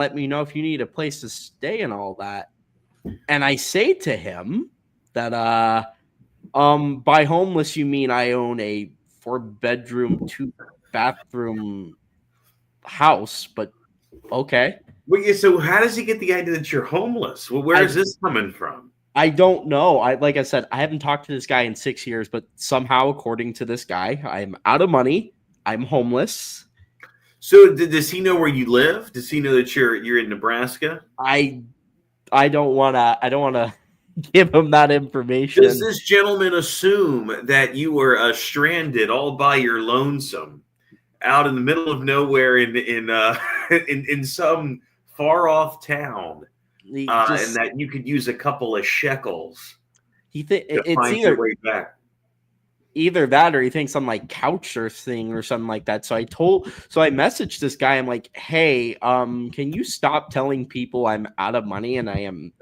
let me know if you need a place to stay and all that. And I say to him that by homeless you mean I own a 4-bedroom, 2-bathroom house, but okay. Well, yeah, so how does he get the idea that you're homeless? Well, where is I this coming from? I don't know. Like I said, I haven't talked to this guy in 6 years, but somehow, according to this guy, I'm out of money. I'm homeless. So does he know where you live? Does he know that you're in Nebraska? I I don't wanna give him that Does information. this gentleman assume that you were stranded all by your lonesome out in the middle of nowhere in in some far off town, He and just that you could use a couple of shekels to it's find your way back? either that or he thinks I'm like couch surfing or something like that. So I messaged this guy. I'm like, hey, can you stop telling people I'm out of money and I am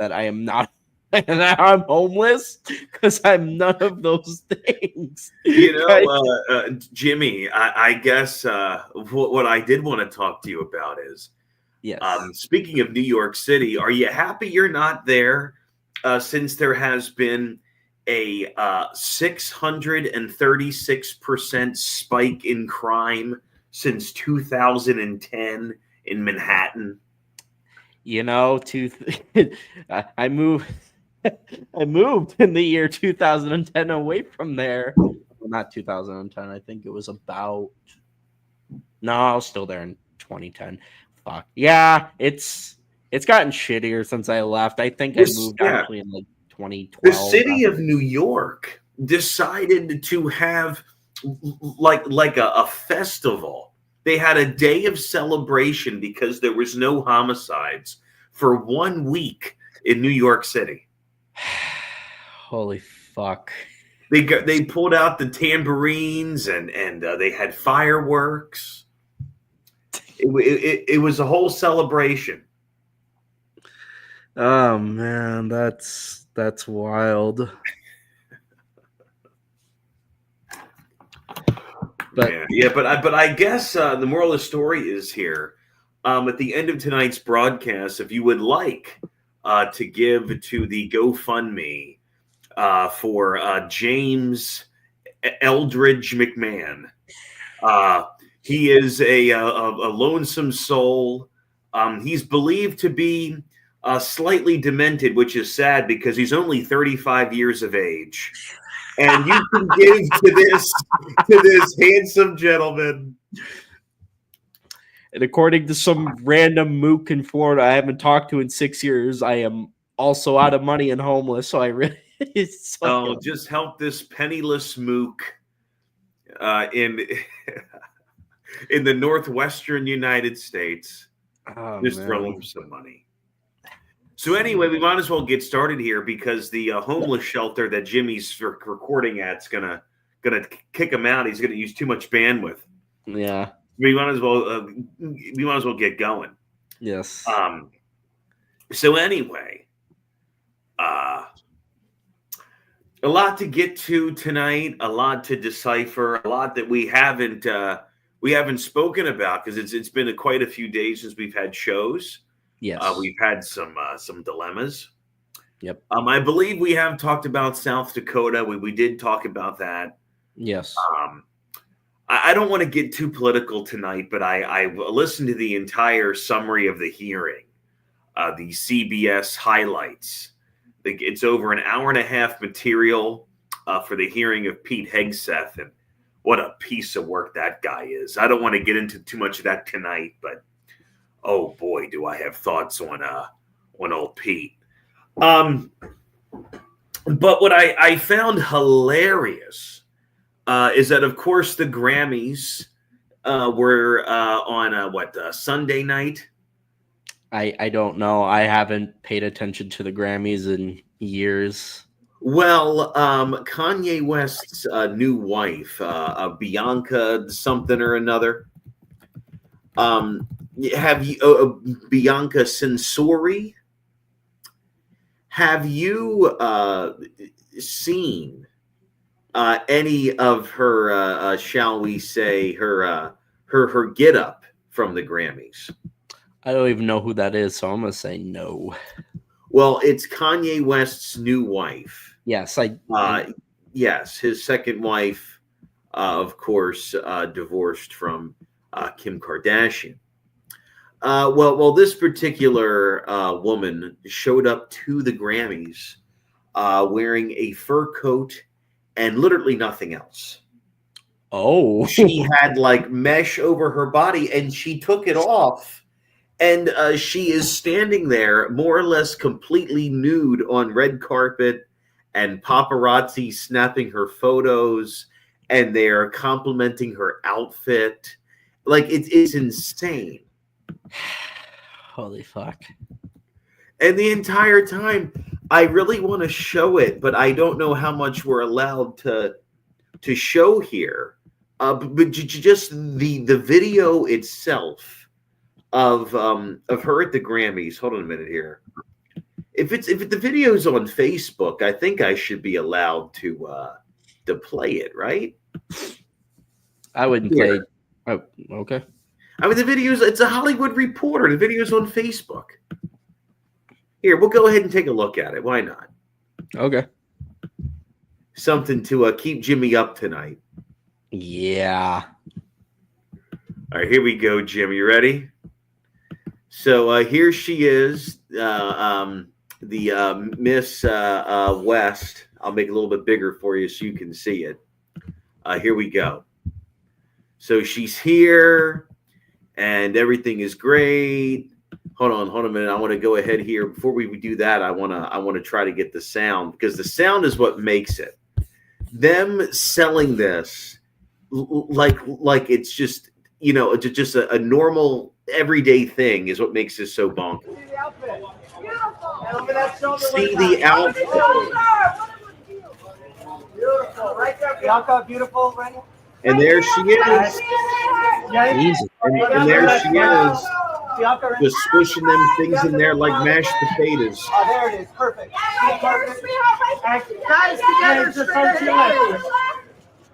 not and I'm homeless? Because I'm none of those things. You Guys, know, Jimmy, I guess what I did want to talk to you about is yes. speaking of New York City, are you happy you're not there since there has been a 636% spike in crime since 2010 in Manhattan? You know, I moved I moved in the year 2010 away from there. Well, not 2010. I think it was about no, I was still there in 2010. Fuck. Yeah, it's gotten shittier since I left. I think I This, moved yeah, actually in like the 2012. city of New York decided to have like a festival. They had a day of celebration because there was no homicides for 1 week in New York City. Holy fuck. They pulled out the tambourines and they had fireworks. It was a whole celebration. Oh man, that's wild. But Yeah, but I guess the moral of the story is here. At the end of tonight's broadcast, if you would like to give to the GoFundMe for James Eldridge McMahon, uh, he is a lonesome soul. He's believed to be slightly demented, which is sad because he's only 35 years of age. And you can give to this handsome gentleman. and according to some random mook in Florida I haven't talked to in 6 years, I am also out of money and homeless. So I really suck. Oh, just help this penniless mook in in the northwestern United States. Oh Just throw man. him some money. So anyway, we might as well get started here because the homeless shelter that Jimmy's recording at's gonna kick him out. He's gonna use too much bandwidth. Yeah. We might as well get going. Yes. Um, so anyway, uh, a lot to get to tonight, a lot to decipher, a lot that we haven't spoken about because it's been quite a few days since we've had shows. Yes. We've had some dilemmas. Yep. I believe we have talked about South Dakota. We did talk about that. Yes. Um, I don't want to get too political tonight, but I listened to the entire summary of the hearing, the CBS highlights. It's over an hour and a half material for the hearing of Pete Hegseth, and what a piece of work that guy is. I don't want to get into too much of that tonight, but oh boy, do I have thoughts on old Pete. But what I found hilarious is that, of course, the Grammys were on Sunday night. I don't know. I haven't paid attention to the Grammys in years. Well, Kanye West's new wife, Bianca something or another. Um, have you Bianca Censori? Have you seen any of her, shall we say, her get up from the Grammys? I don't even know who that is, so I'm gonna say no. Well, it's Kanye West's new wife. Yes, Yes, his second wife, of course, divorced from Kim Kardashian. Well, this particular woman showed up to the Grammys wearing a fur coat and literally nothing else. Oh, She had like mesh over her body, and she took it off, and she is standing there more or less completely nude on red carpet, and paparazzi snapping her photos, and they are complimenting her outfit. Like it's insane. holy fuck! And the entire time, I really want to show it, but I don't know how much we're allowed to show here. But just the video itself of her at the Grammys. Hold on a minute here. If the video's on Facebook, I think I should be allowed to play it, right? I wouldn't play. Oh, okay. I mean, the video's it's a Hollywood Reporter. The video's on Facebook. Here, we'll go ahead and take a look at it. Why not? Okay. Something to keep Jimmy up tonight. Yeah. All right, here we go, Jim. You ready? So here she is, the Miss West. I'll make it a little bit bigger for you so you can see it. Here we go. So she's here, and everything is great. Hold on a minute. I want to go ahead here. Before we do that, I want to try to get the sound, because the sound is what makes it. Them selling this like it's just, just a normal everyday thing is what makes this so bonkers. See the outfit. Beautiful, right there, Bianca. Beautiful, right? And there she is. Jesus. And there she is. Just squishing them things in there like mashed potatoes. Oh, there it is. Perfect. Perfect. Guys, together.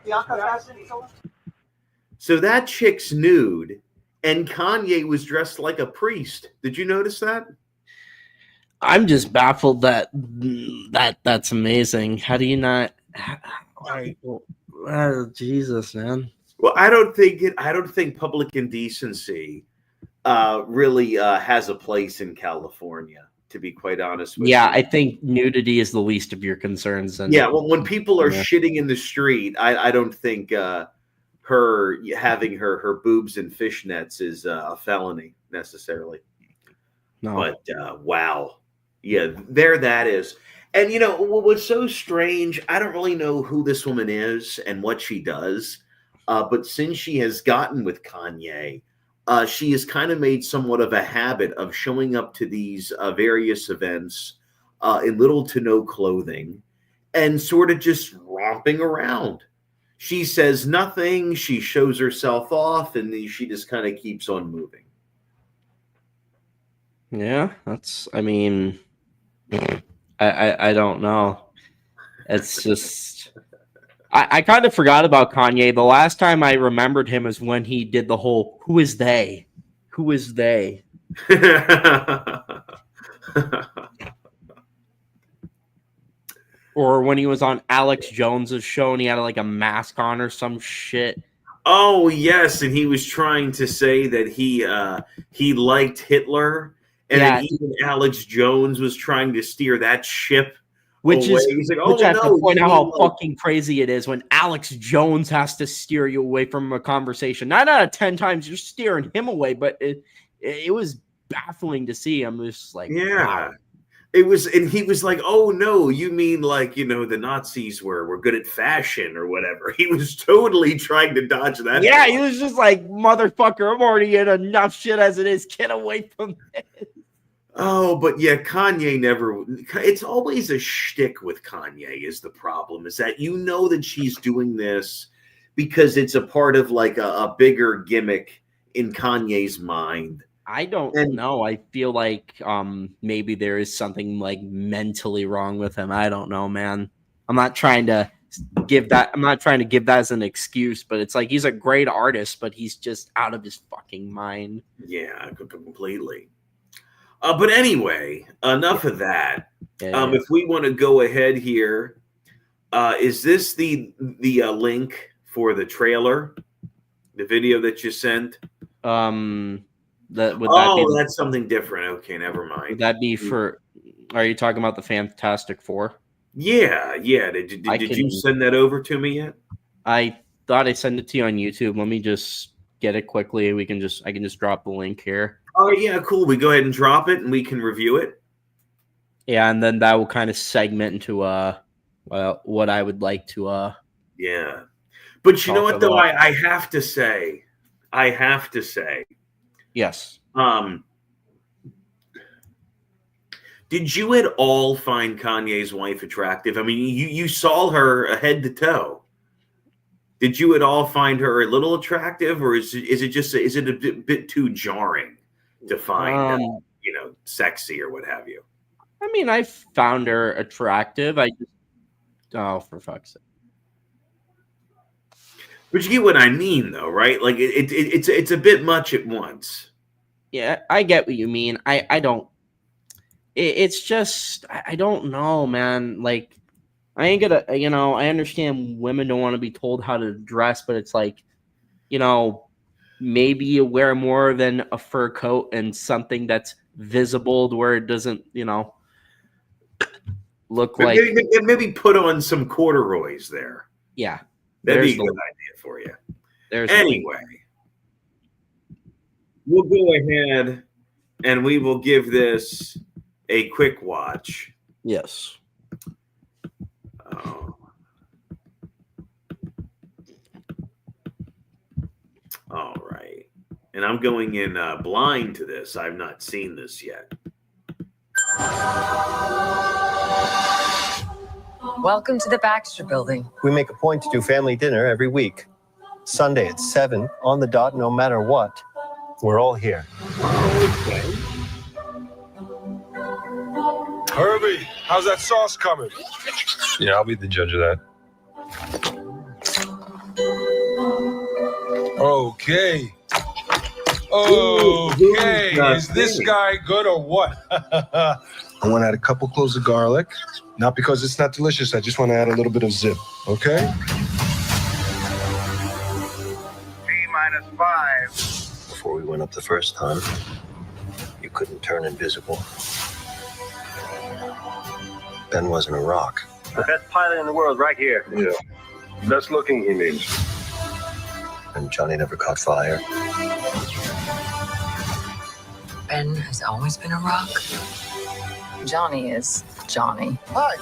Bianca, fasten. So that chick's nude, and Kanye was dressed like a priest. Did you notice that? I'm just baffled that's amazing. How do you not? Jesus, man. Well, I don't think public indecency really has a place in California, to be quite honest with you. Yeah, I think nudity is the least of your concerns. And yeah, well, when people are shitting in the street, I don't think her having her boobs and fishnets is a felony necessarily. No. But wow, yeah, there that is. And what was so strange, I don't really know who this woman is and what she does, but since she has gotten with Kanye, she has kind of made somewhat of a habit of showing up to these various events in little to no clothing and sort of just romping around. She says nothing, she shows herself off, and she just kind of keeps on moving. Yeah, I mean, I don't know. It's just, I kind of forgot about Kanye. The last time I remembered him is when he did the whole, who is they? Who is they? Or when he was on Alex Jones's show and he had like a mask on or some shit. Oh yes, and he was trying to say that he liked Hitler, and then even Alex Jones was trying to steer that ship. Which away. is, He's like, which I have to point out how like... fucking crazy it is when Alex Jones has to steer you away from a conversation. 9 out of 10 times you're steering him away, but it was baffling to see. I'm just like, yeah. wow. It was, and he was like, "Oh no, you mean like the Nazis were good at fashion or whatever." He was totally trying to dodge that. Yeah, he was just like, "Motherfucker, I'm already in enough shit as it is. Get away from this." Oh, but yeah, Kanye never. It's always a shtick with Kanye. Is the problem is that that she's doing this because it's a part of like a bigger gimmick in Kanye's mind. I don't know. I feel like maybe there is something like mentally wrong with him. I don't know, man. I'm not trying to give that. I'm not trying to give that as an excuse, but it's like he's a great artist, but he's just out of his fucking mind. Yeah, completely. But anyway, enough of that. Yeah. If we want to go ahead here, is this the link for the trailer, the video that you sent? That's something different. Okay, never mind. Would that be for? Are you talking about the Fantastic Four? Yeah. Did you send that over to me yet? I thought I sent it to you on YouTube. Let me just get it quickly. I can just drop the link here. Oh yeah, cool. We go ahead and drop it, and we can review it. Yeah, and then that will kind of segment into what I would like to yeah. But you know what though, I have to say, yes. Did you at all find Kanye's wife attractive? I mean, you saw her head to toe. Did you at all find her a little attractive, or is it a bit too jarring to find sexy or what have you? I mean, I found her attractive. For fuck's sake. But you get what I mean, though, right? Like it's a bit much at once. Yeah, I get what you mean. I don't. It's just I don't know, man. Like I ain't gonna. I understand women don't want to be told how to dress, but it's like, maybe you wear more than a fur coat and something that's visible to where it doesn't, look like. Maybe put on some corduroys there. Yeah, that'd be a good idea for you. Anyway, we'll go ahead and we will give this a quick watch. Yes. All right. And I'm going in blind to this. I've not seen this yet. Welcome to the Baxter Building. We make a point to do family dinner every week. Sunday at 7 on the dot, no matter what. We're all here. Okay. Herbie, how's that sauce coming? Yeah, I'll be the judge of that. Okay. Is this guy good or what? I want to add a couple cloves of garlic. Not because it's not delicious. I just want to add a little bit of zip. Okay? T-5. Before we went up the first time, you couldn't turn invisible. Ben wasn't a rock. The best pilot in the world right here. Yeah. Best looking, he means. And Johnny never caught fire. Ben has always been a rock. Johnny is Johnny. Hi.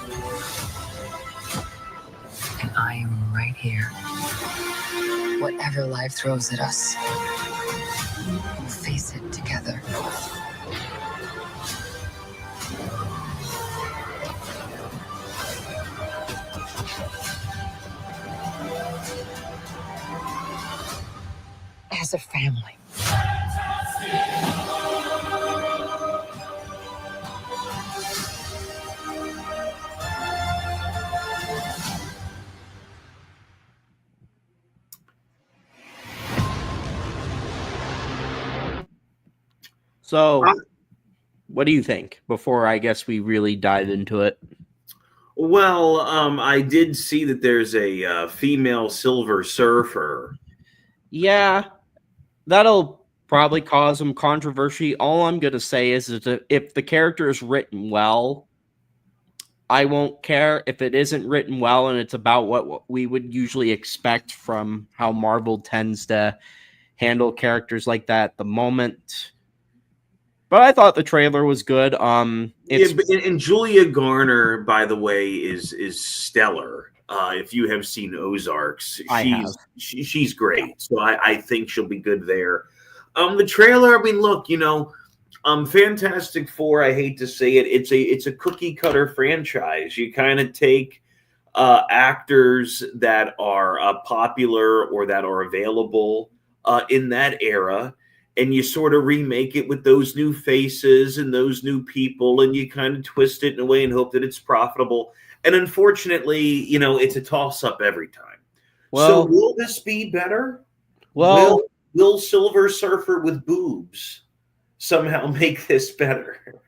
And I am right here. Whatever life throws at us, we'll face it together. As a family. So, what do you think before I guess we really dive into it? Well, I did see that there's a female Silver Surfer. Yeah, that'll probably cause some controversy. All I'm going to say is that if the character is written well, I won't care. If it isn't written well and it's about what we would usually expect from how Marvel tends to handle characters like that at the moment. But I thought the trailer was good. And Julia Garner, by the way, is stellar. If you have seen Ozarks, she's great. So I think she'll be good there. The trailer, I mean, look, Fantastic Four, I hate to say it, it's a cookie cutter franchise. You kind of take actors that are popular or that are available in that era, and you sort of remake it with those new faces and those new people, and you kind of twist it in a way and hope that it's profitable. And unfortunately, it's a toss-up every time. Well, so will this be better? well, Will Silver Surfer with boobs somehow make this better?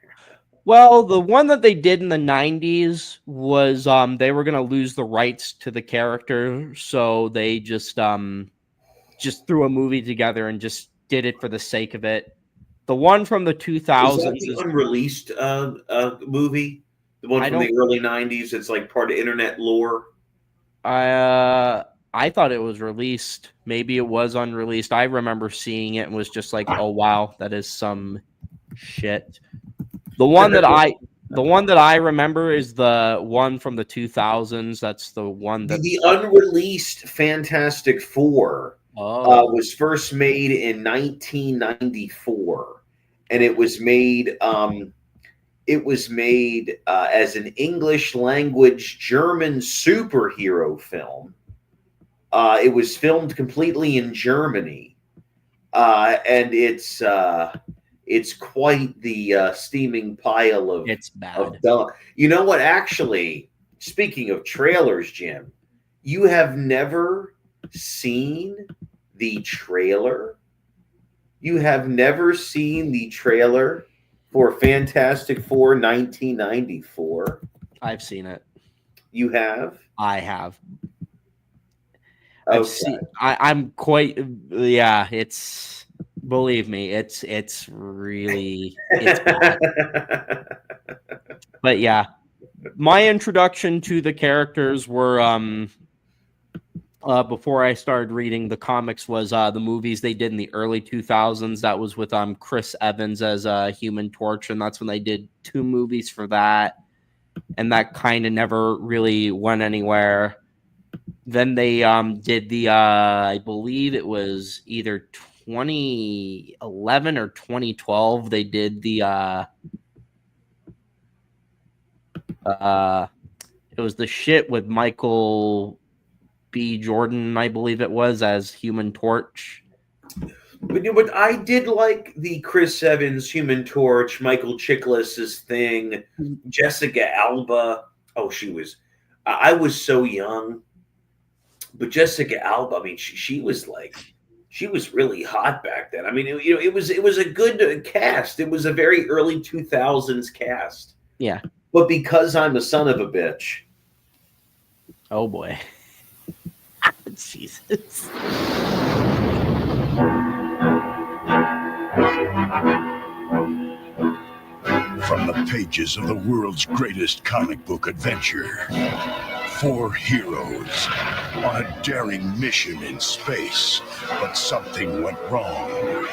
Well, the one that they did in the 90s was they were going to lose the rights to the character, so they just threw a movie together and just did it for the sake of it. The one from the Is 2000s that the unreleased movie? The one from the early 90s? It's like part of internet lore? I thought it was released. Maybe it was unreleased. I remember seeing it and was just like, "Oh wow, that is some shit." The one that I remember is the one from the 2000s. That's the one that the unreleased Fantastic Four was first made in 1994, and it was made as an English language German superhero film. It was filmed completely in Germany, and it's quite the steaming pile of it's bad. Of dumb. You know what? Actually, speaking of trailers, Jim, you have never seen the trailer. You have never seen the trailer for Fantastic Four 1994. I've seen it. You have? I have. Okay. I'm quite. Yeah, it's. Believe me, it's really bad. But yeah, my introduction to the characters were before I started reading the comics was the movies they did in the early 2000s. That was with Chris Evans as Human Torch, and that's when they did 2 movies for that, and that kind of never really went anywhere. Then they did the I believe it was either 2011 or 2012. They did the it was the shit with Michael B. Jordan, I believe it was, as Human Torch. But I did like the Chris Evans Human Torch, Michael Chiklis's thing, Jessica Alba. Oh, I was so young. But Jessica Alba, I mean, she was really hot back then. I mean, it was a good cast. It was a very early 2000s cast. Yeah. But because I'm a son of a bitch. Oh boy. Jesus. From the pages of the world's greatest comic book adventure, 4 heroes on a daring mission in space, but something went wrong.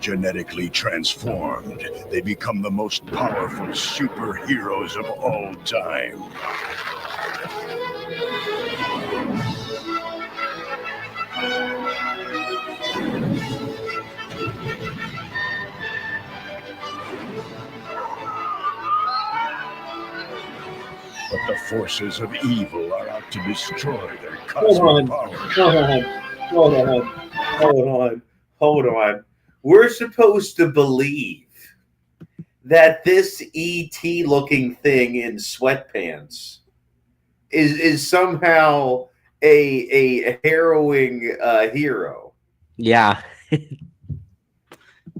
Genetically transformed, they become the most powerful superheroes of all time. But the forces of evil are out to destroy their cosmic power. Hold on. We're supposed to believe that this ET looking thing in sweatpants is somehow a harrowing hero. Yeah.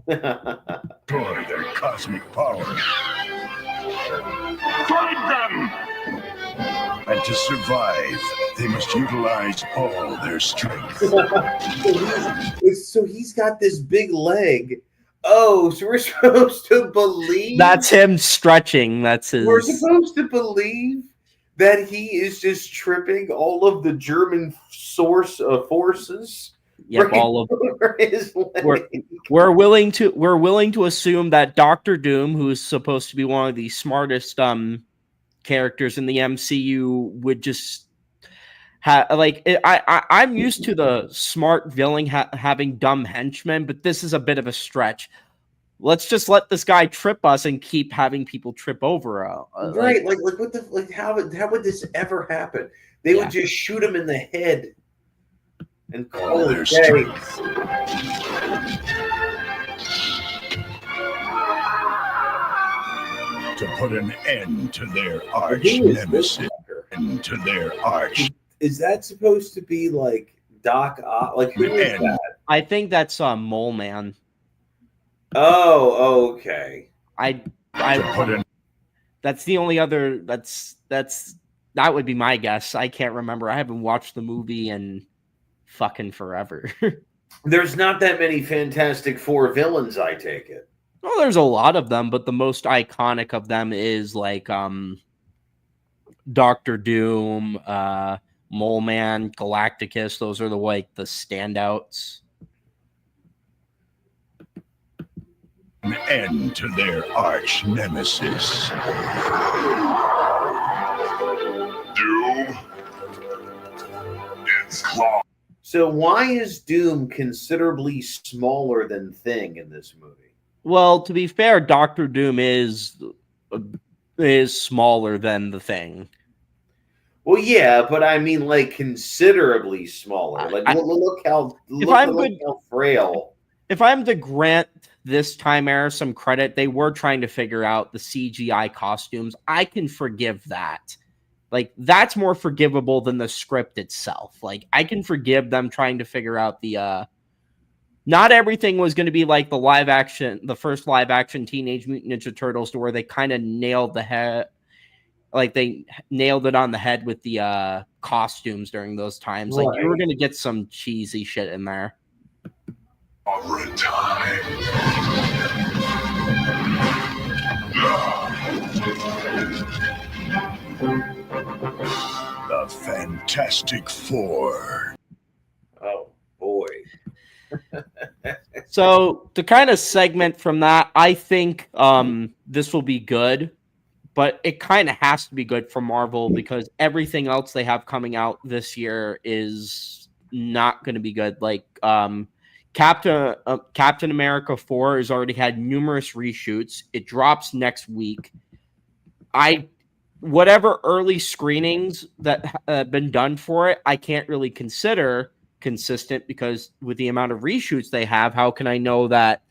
Destroy their cosmic power. Find them! And to survive, they must utilize all their strength. So he's got this big leg. Oh, so we're supposed to believe that's him stretching. That's his. We're supposed to believe that he is just tripping all of the German forces. Yep, all of we're willing to assume that Dr. Doom, who is supposed to be one of the smartest characters in the MCU, would just have I'm used to the smart villain having dumb henchmen, but this is a bit of a stretch. Let's just let this guy trip us and keep having people trip over. Right? Like what the how would this ever happen? They would just shoot him in the head and call it strength. to put an end to their arch Who is this nemesis. fucker? End to their arch. Is that supposed to be like Doc Ock? Like, who is And- that? I think that's Mole Man. Oh, okay. I To put an That's the only other. That would be my guess. I can't remember. I haven't watched the movie in fucking forever. There's not that many Fantastic Four villains, I take it. Well, there's a lot of them, but the most iconic of them is like Doctor Doom, Mole Man, Galacticus. Those are the standouts. end to their arch nemesis. Doom. It's claw. So why is Doom considerably smaller than Thing in this movie? Well, to be fair, Doctor Doom is smaller than the Thing. Well, yeah, but I mean, like, considerably smaller. Like, look how frail. If I'm to grant this time era some credit, they were trying to figure out the CGI costumes. I can forgive that. Like, that's more forgivable than the script itself. Like, I can forgive them trying to figure out the not everything was going to be like the first live action Teenage Mutant Ninja Turtles, to where they kind of nailed the head. Like, they nailed it on the head with the costumes during those times. Like, you were going to get some cheesy shit in there. Over time. The Fantastic Four. Oh, boy. So, to kind of segment from that, I think this will be good. But it kind of has to be good for Marvel, because everything else they have coming out this year is not going to be good. Like Captain America 4 has already had numerous reshoots. It drops next week. Whatever early screenings that have been done for it, I can't really consider consistent, because with the amount of reshoots they have, how can I know that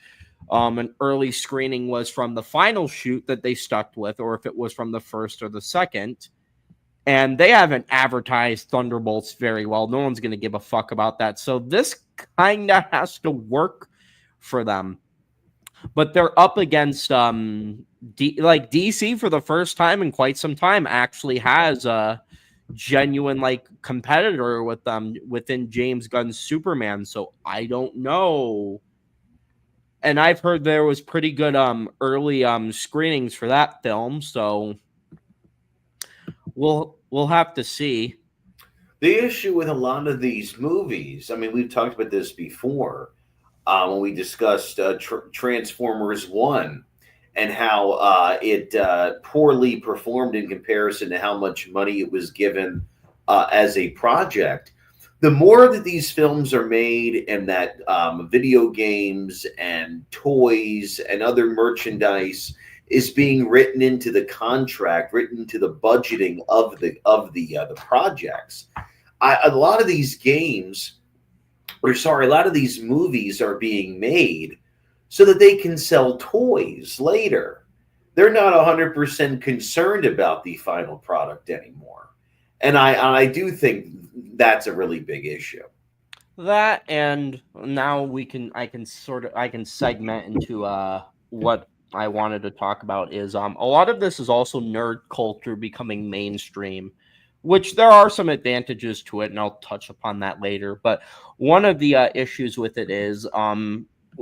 an early screening was from the final shoot that they stuck with, or if it was from the first or the second? And they haven't advertised Thunderbolts very well. No one's going to give a fuck about that. So this kind of has to work for them. But they're up against DC for the first time in quite some time actually has a genuine competitor with them within James Gunn's Superman. So I don't know. And I've heard there was pretty good early screenings for that film, so we'll have to see. The issue with a lot of these movies, I mean, we've talked about this before when we discussed Transformers 1 and how it poorly performed in comparison to how much money it was given as a project. The more that these films are made, and that video games and toys and other merchandise is being written into the contract, written into the budgeting of the projects, a lot of these movies are being made so that they can sell toys later. They're not 100% concerned about the final product anymore, and I do think that's a really big issue. That, and now I can segment into what I wanted to talk about is a lot of this is also nerd culture becoming mainstream, which there are some advantages to it, and I'll touch upon that later. But one of the issues with it is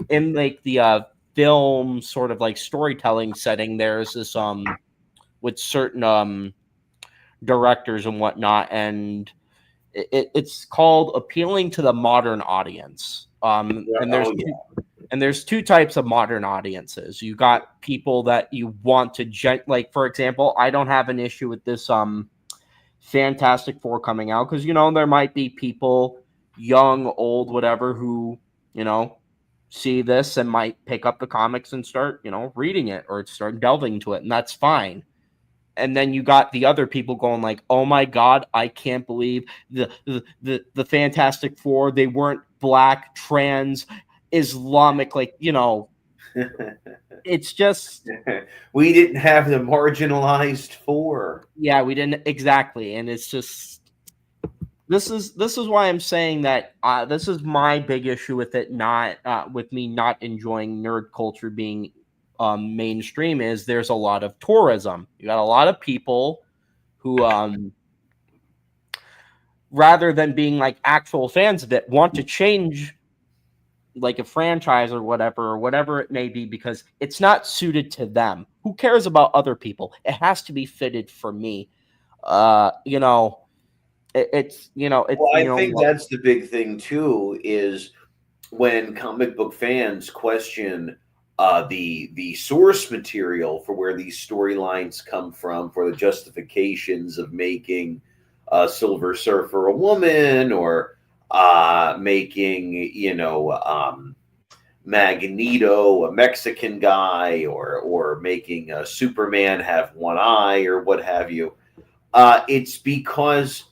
in the film sort of storytelling setting, there's this with certain directors and whatnot, and it's called appealing to the modern audience. And there's two types of modern audiences. You got people that you want to for example, I don't have an issue with this Fantastic Four coming out, because there might be people, young, old, whatever, who see this and might pick up the comics and start reading it or start delving into it, and that's fine. And then you got the other people going like, "Oh my God, I can't believe the Fantastic Four. They weren't black, trans, Islamic, It's just, We didn't have the marginalized four. yeah, we didn't exactly, and it's just this is why I'm saying that this is my big issue with it, not with me not enjoying nerd culture being mainstream. Is there's a lot of tourism. You got a lot of people who rather than being like actual fans of it, want to change like a franchise or whatever it may be, because it's not suited to them. Who cares about other people? It has to be fitted for me. You know, it's Well, I think that's the big thing too, is when comic book fans question the source material for where these storylines come from, for the justifications of making Silver Surfer a woman, or making Magneto a Mexican guy, or making Superman have one eye, or what have you. It's because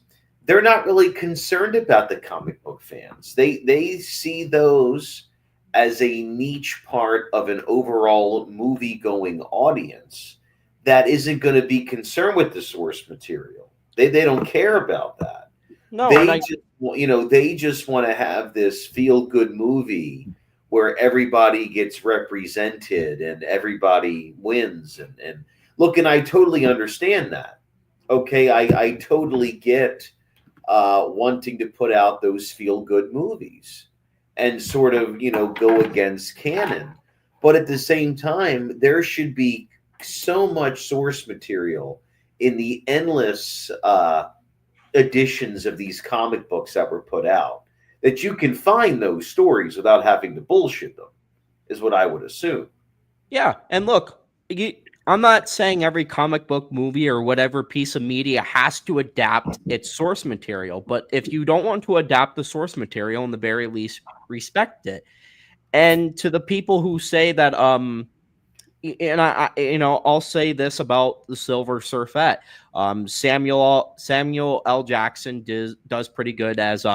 they're not really concerned about the comic book fans. They see those as a niche part of an overall movie going audience that isn't going to be concerned with the source material. They don't care about that. no, They just want to have this feel good movie where everybody gets represented and everybody wins. And look, and I totally understand that. Okay, I totally get wanting to put out those feel good movies and sort of, go against canon. But at the same time, there should be so much source material in the endless editions of these comic books that were put out that you can find those stories without having to bullshit them, is what I would assume. yeah, and look, I'm not saying every comic book, movie, or whatever piece of media has to adapt its source material, but if you don't want to adapt the source material, in the very least, respect it. And to the people who say that, and I'll say this about the Silver Surfette. Samuel L. Jackson does pretty good as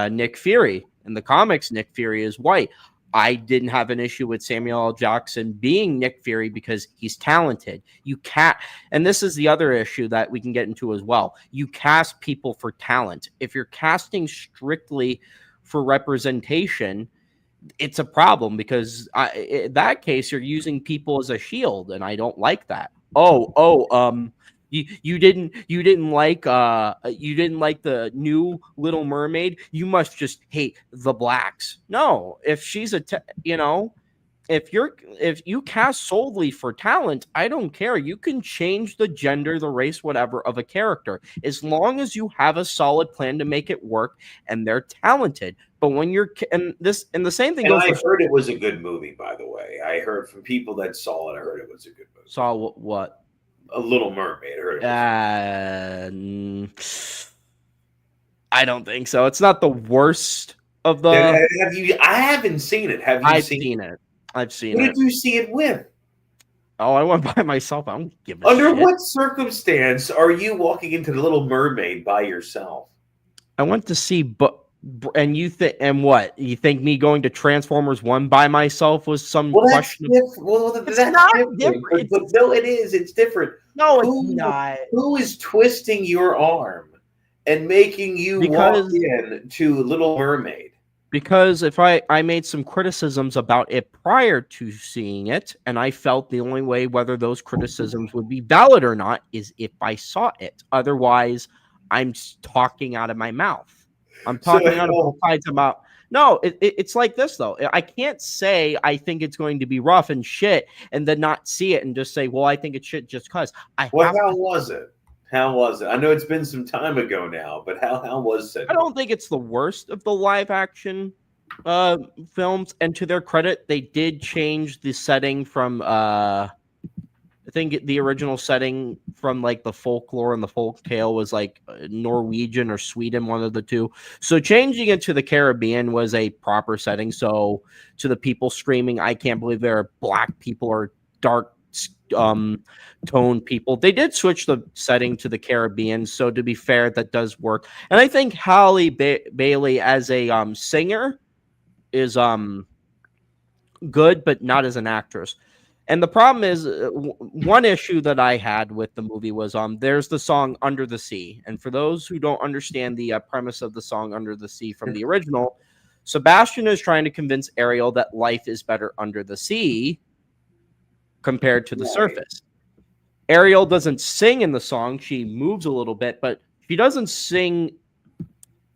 Nick Fury. In the comics, Nick Fury is white. I didn't have an issue with Samuel L. Jackson being Nick Fury because he's talented. You can't, and this is the other issue that we can get into as well. You cast people for talent. If you're casting strictly for representation, it's a problem, because in that case you're using people as a shield, and I don't like that. You didn't like the new Little Mermaid. You must just hate the blacks. No, if she's if you cast solely for talent, I don't care. You can change the gender, the race, whatever of a character, as long as you have a solid plan to make it work and they're talented. But when you're and the same thing And goes I for heard it was a good movie, by the way. I heard from people that saw it. I heard it was a good movie. saw what A Little Mermaid. I heard it was I don't think so. It's not the worst of the. Have you? I haven't seen it. Have you I've seen it? I've seen Who it. did you see it with? Oh, I went by myself. I don't give a Under shit. what circumstance are you walking into the Little Mermaid by yourself? I went to see, and you think, and what you think? Me going to Transformers 1 by myself was some question? That's not different. different. But no, it is. It's different. No, it's not. Who is twisting your arm and making you walk in to Little Mermaid? Because if I made some criticisms about it prior to seeing it, and I felt the only way whether those criticisms would be valid or not is if I saw it. Otherwise, I'm talking out of my mouth. I'm talking out of both sides about. No, it's like this, though. I can't say I think it's going to be rough and shit and then not see it and just say, well, I think it's shit just because. How was it? How was it? I know it's been some time ago now, but how was it? I don't think it's the worst of the live action films. And to their credit, they did change the setting from I think the original setting from like the folklore and the folk tale was like Norwegian or Sweden, one of the two. So changing it to the Caribbean was a proper setting. So to the people screaming, I can't believe there are black people or dark tone people, they did switch the setting to the Caribbean. So to be fair, that does work. And I think Halle Bailey as a singer is good, but not as an actress. And the problem is, one issue that I had with the movie was there's the song Under the Sea. And for those who don't understand the premise of the song Under the Sea from the original, Sebastian is trying to convince Ariel that life is better under the sea compared to the surface. Ariel doesn't sing in the song. She moves a little bit, but she doesn't sing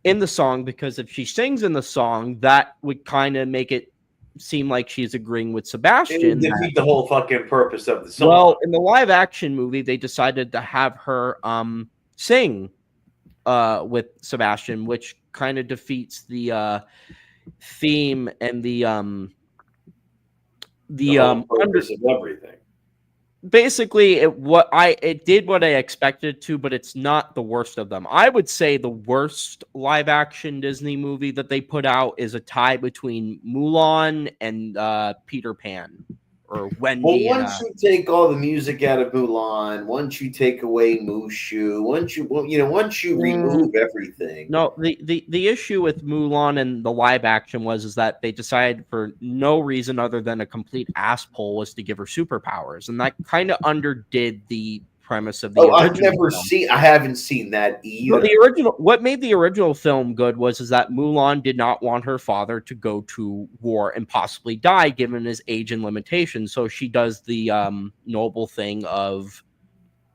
in the song because if she sings in the song, that would kind of make it seem like she's agreeing with Sebastian. Defeat the whole fucking purpose of the song. Well, in the live action movie, they decided to have her sing with Sebastian, which kind of defeats the theme and the purpose of everything. Basically, it did what I expected to, but it's not the worst of them. I would say the worst live action Disney movie that they put out is a tie between Mulan and Peter Pan or Wendy. Well, once you take all the music out of Mulan, once you take away Mushu, once you remove everything. No, the issue with Mulan and the live action is that they decided for no reason other than a complete ass pull was to give her superpowers, and that kind of underdid the premise of the original film. I haven't seen that either. Well, what made the original film good is that Mulan did not want her father to go to war and possibly die given his age and limitations. So she does the noble thing of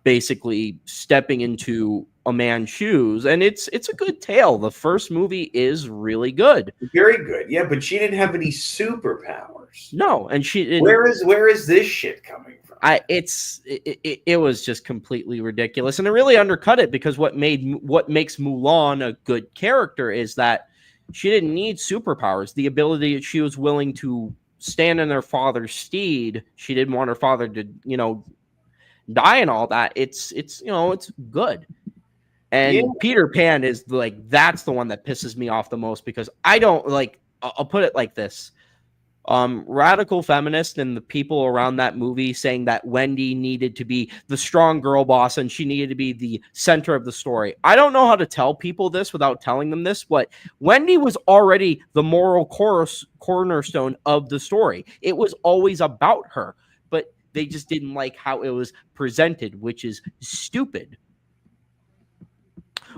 basically stepping into a man's shoes, and it's a good tale. The first movie is really good. Very good. Yeah, but she didn't have any superpowers. No, and she didn't. Where is this shit coming from? It was just completely ridiculous, and it really undercut it because what makes Mulan a good character is that she didn't need superpowers. The ability that she was willing to stand in her father's steed. She didn't want her father to, die and all that. It's good. And Peter Pan is that's the one that pisses me off the most because I don't I'll put it like this. Radical feminists and the people around that movie saying that Wendy needed to be the strong girl boss and she needed to be the center of the story. I don't know how to tell people this without telling them this, but Wendy was already the moral cornerstone of the story. It was always about her, but they just didn't like how it was presented, which is stupid.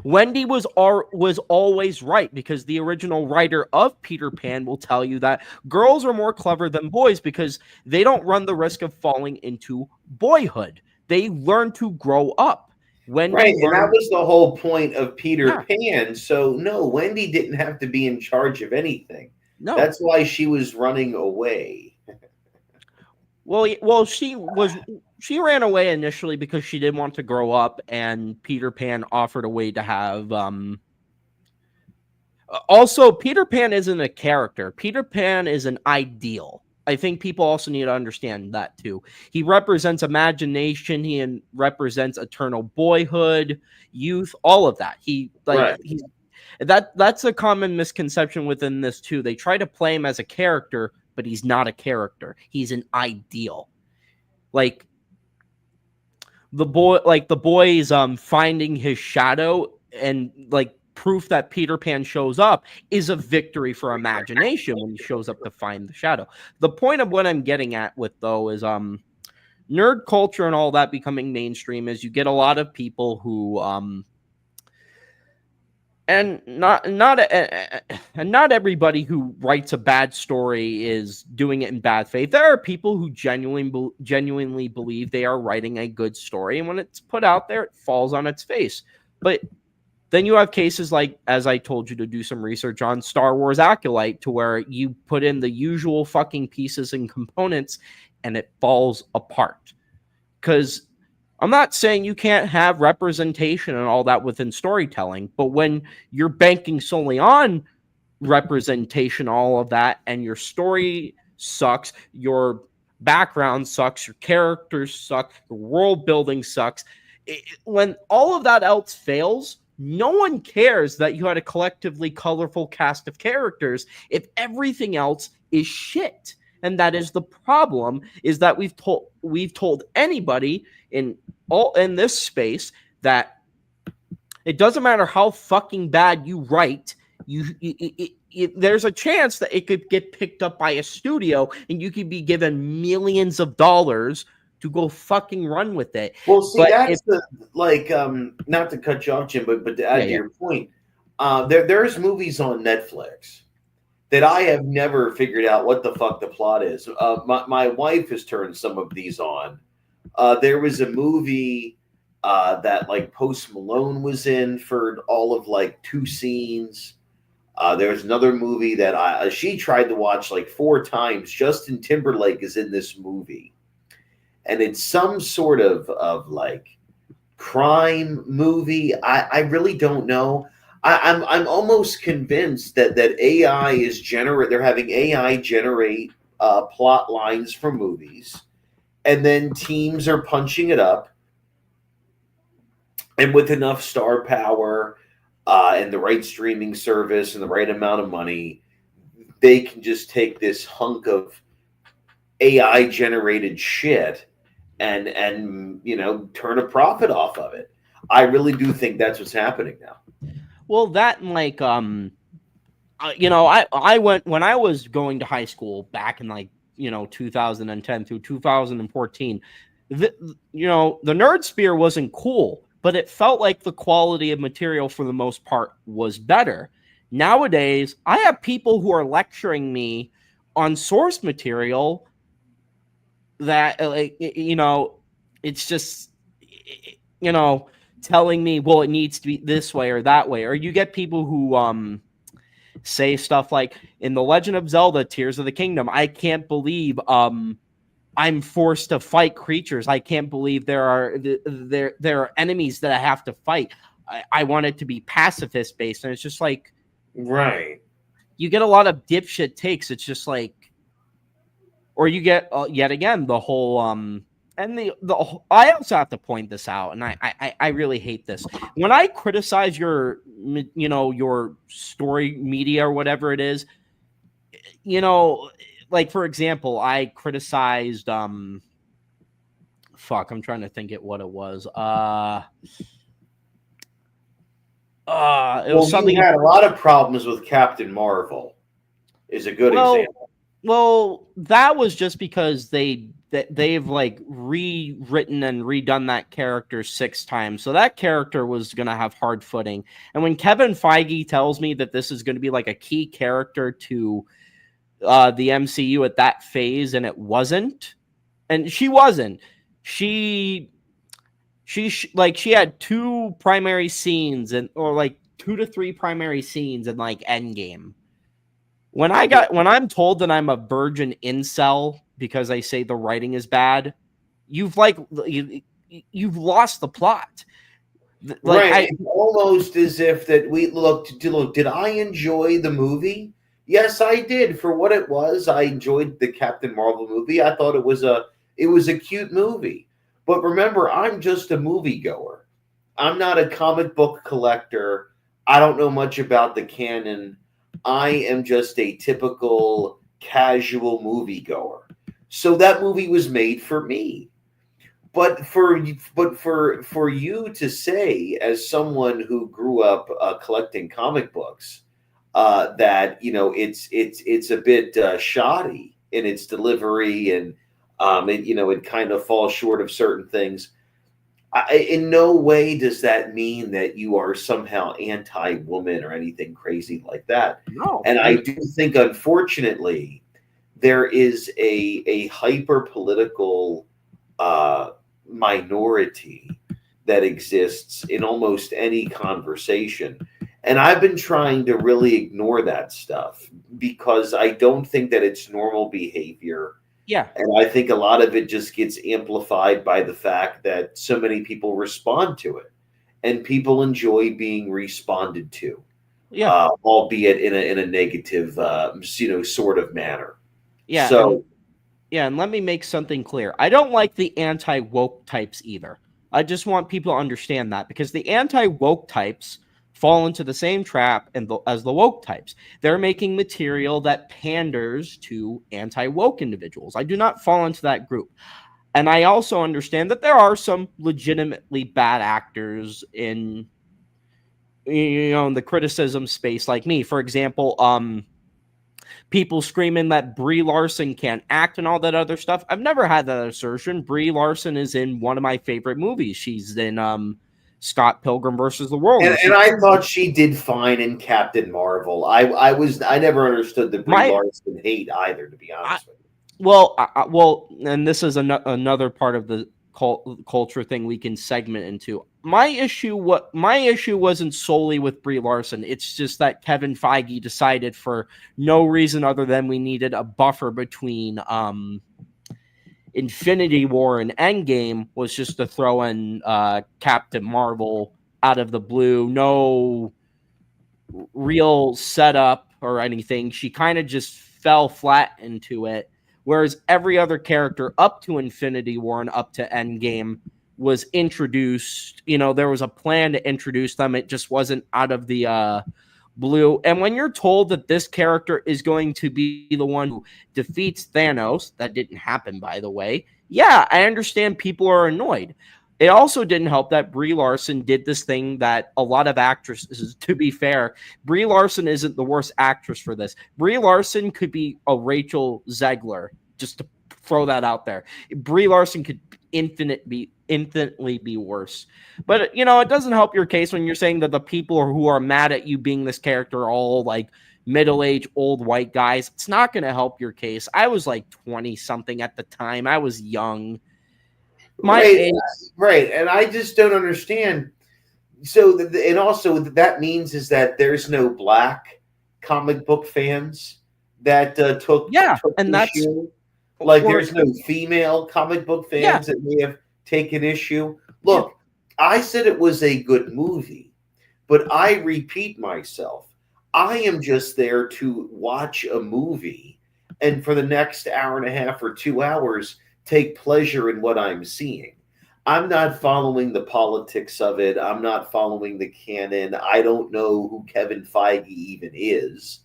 Wendy was always right because the original writer of Peter Pan will tell you that girls are more clever than boys because they don't run the risk of falling into boyhood. They learn to grow up. And that was the whole point of Peter Pan. So no, Wendy didn't have to be in charge of anything. No, that's why she was running away. Well, she ran away initially because she didn't want to grow up, and Peter Pan offered a way to have. Also, Peter Pan isn't a character. Peter Pan is an ideal. I think people also need to understand that too. He represents imagination. He represents eternal boyhood, youth, all of that. That's a common misconception within this too. They try to play him as a character, but he's not a character. He's an ideal. The boy's finding his shadow and proof that Peter Pan shows up is a victory for imagination when he shows up to find the shadow. The point of what I'm getting at with though is nerd culture and all that becoming mainstream is you get a lot of people who and not everybody who writes a bad story is doing it in bad faith. There are people who genuinely believe they are writing a good story, and when it's put out there, it falls on its face. But then you have cases like, as I told you to do some research on, Star Wars Acolyte, to where you put in the usual fucking pieces and components, and it falls apart. Because I'm not saying you can't have representation and all that within storytelling, but when you're banking solely on representation, all of that, and your story sucks, your background sucks, your characters suck, your world building sucks, when all of that else fails, no one cares that you had a collectively colorful cast of characters if everything else is shit. And that is the problem, is that we've told anybody in this space that it doesn't matter how fucking bad you write, there's a chance that it could get picked up by a studio and you could be given millions of dollars to go fucking run with it. Well, see, But that's not to cut you off, Jim, but to add to your point, there's movies on Netflix that I have never figured out what the fuck the plot is. My wife has turned some of these on. There was a movie that like Post Malone was in for all of like 2 scenes. There's another movie that she tried to watch like 4 times. Justin Timberlake is in this movie, and it's some sort of like crime movie. I really don't know. I'm almost convinced that AI is they're having AI generate plot lines for movies, and then teams are punching it up, and with enough star power and the right streaming service and the right amount of money, they can just take this hunk of AI generated shit and turn a profit off of it. I really do think that's what's happening now. Well, that and like I went when I was going to high school back in 2010 through 2014. The nerd sphere wasn't cool, but it felt like the quality of material for the most part was better. Nowadays, I have people who are lecturing me on source material that it's just telling me, well, it needs to be this way or that way. Or you get people who say stuff like, in The Legend of Zelda Tears of the Kingdom, I can't believe I'm forced to fight creatures. I can't believe there are enemies that I have to fight. I want it to be pacifist based. And it's just like, right. You get a lot of dipshit takes. It's just like, or you get yet again the whole and I also have to point this out, and I really hate this. When I criticize your story media or whatever it is, like for example, I criticized I'm trying to think what it was. It was something. You had a lot of problems with Captain Marvel. Is a good example. Well, that was just because they've like rewritten and redone that character 6 times. So that character was going to have hard footing. And when Kevin Feige tells me that this is going to be like a key character to the MCU at that phase, and it wasn't, and she wasn't, she had 2 primary scenes or like 2 to 3 primary scenes in like Endgame. When I'm told that I'm a virgin incel because I say the writing is bad, you've lost the plot. Right. It's almost as if that we did I enjoy the movie? Yes, I did. For what it was, I enjoyed the Captain Marvel movie. I thought it was a cute movie. But remember, I'm just a moviegoer. I'm not a comic book collector. I don't know much about the canon. I am just a typical casual moviegoer. So that movie was made for me. But for you to say, as someone who grew up collecting comic books, that it's a bit shoddy in its delivery, and it kind of falls short of certain things. In no way does that mean that you are somehow anti-woman or anything crazy like that. No. And I do think, unfortunately, there is a hyper-political minority that exists in almost any conversation. And I've been trying to really ignore that stuff because I don't think that it's normal behavior. Yeah. And I think a lot of it just gets amplified by the fact that so many people respond to it, and people enjoy being responded to. Yeah. Albeit in a negative, sort of manner. Yeah. So, and let me make something clear. I don't like the anti-woke types either. I just want people to understand that, because the anti-woke types fall into the same trap as the woke types. They're making material that panders to anti-woke individuals. I do not fall into that group. And I also understand that there are some legitimately bad actors in in the criticism space like me. For example, people screaming that Brie Larson can't act and all that other stuff. I've never had that assertion. Brie Larson is in one of my favorite movies. She's in Scott Pilgrim versus the World. And I thought she did fine in Captain Marvel. I never understood the Brie Larson hate either, to be honest with you. Well, and this is another part of the culture thing we can segment into. My issue wasn't solely with Brie Larson. It's just that Kevin Feige decided for no reason other than we needed a buffer between Infinity War and Endgame was just to throw in Captain Marvel out of the blue. No real setup or anything. She kind of just fell flat into it. Whereas every other character up to Infinity War and up to Endgame was introduced. There was a plan to introduce them. It just wasn't out of the blue. And when you're told that this character is going to be the one who defeats Thanos, that didn't happen, by the way. Yeah, I understand people are annoyed. It also didn't help that Brie Larson did this thing that a lot of actresses, to be fair, Brie Larson isn't the worst actress for this. Brie Larson could be a Rachel Zegler, just to throw that out there. Brie Larson could infinitely be worse. But, it doesn't help your case when you're saying that the people who are mad at you being this character are all like middle-aged old white guys. It's not going to help your case. I was like 20-something at the time. I was young. Right, and I just don't understand. So, and also that means is that there's no black comic book fans that took and that's issue. Like there's no female comic book fans that may have taken issue. Look, I said it was a good movie, but I repeat myself. I am just there to watch a movie, and for the next hour and a half or 2 hours, take pleasure in what I'm seeing. I'm not following the politics of it. I'm not following the canon. I don't know who Kevin Feige even is.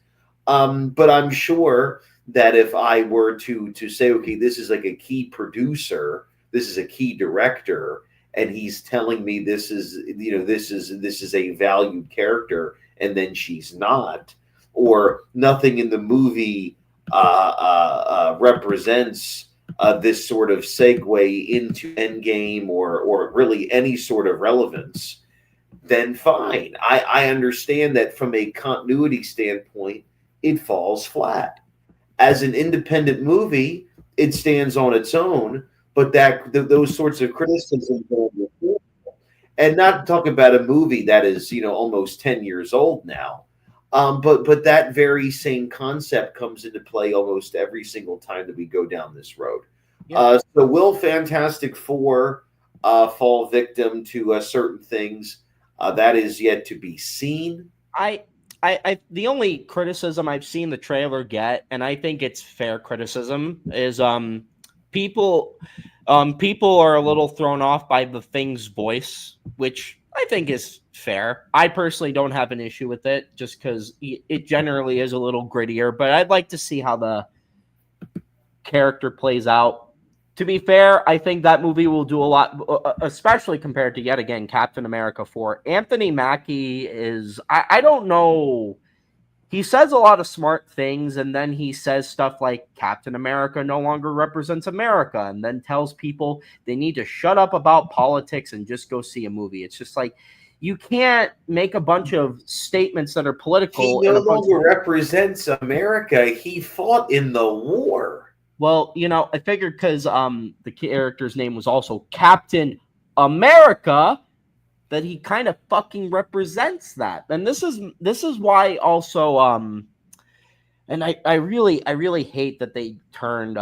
But I'm sure that if I were to say, okay, this is like a key producer, this is a key director, and he's telling me this is a valued character, and then she's not, or nothing in the movie represents this sort of segue into Endgame or really any sort of relevance, then fine. I understand that from a continuity standpoint, it falls flat. As an independent movie, it stands on its own, but those sorts of criticisms, and not talk about a movie that is almost 10 years old now. But that very same concept comes into play almost every single time that we go down this road. So will Fantastic Four fall victim to certain things? That is yet to be seen. The only criticism I've seen the trailer get, and I think it's fair criticism, is people are a little thrown off by the Thing's voice, which I think is fair. I personally don't have an issue with it, just because it generally is a little grittier. But I'd like to see how the character plays out. To be fair, I think that movie will do a lot, especially compared to, yet again, Captain America 4. Anthony Mackie is, I don't know. He says a lot of smart things, and then he says stuff like Captain America no longer represents America, and then tells people they need to shut up about politics and just go see a movie. It's just like, you can't make a bunch of statements that are political. He no longer represents America. He fought in the war. Well, I figured because the character's name was also Captain America, that he kind of fucking represents that. And this is why also and I really hate that they turned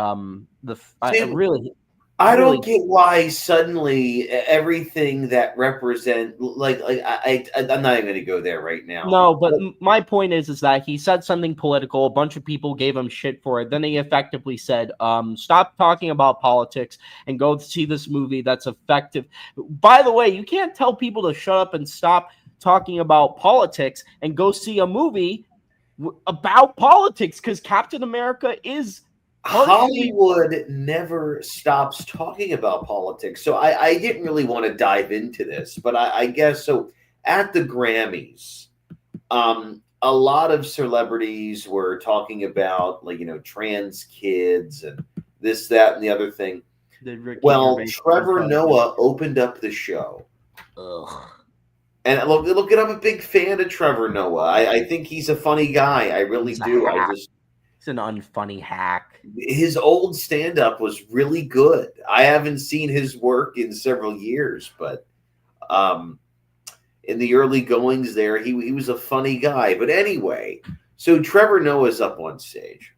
I don't get why suddenly everything that represent I'm not even going to go there right now. No, but my point is that he said something political. A bunch of people gave him shit for it. Then he effectively said, stop talking about politics and go see this movie that's effective. By the way, you can't tell people to shut up and stop talking about politics and go see a movie about politics, because Captain America is... Hollywood never stops talking about politics. So I didn't really want to dive into this, but I guess so. at the Grammys, a lot of celebrities were talking about, like, trans kids and this, that, and the other thing. Well, Trevor Noah opened up the show. Ugh. And look, I'm a big fan of Trevor Noah. I think he's a funny guy. I really do. He's an unfunny hack. His old stand-up was really good. I haven't seen his work in several years, but in the early goings there, he was a funny guy. But anyway, so Trevor Noah's up on stage,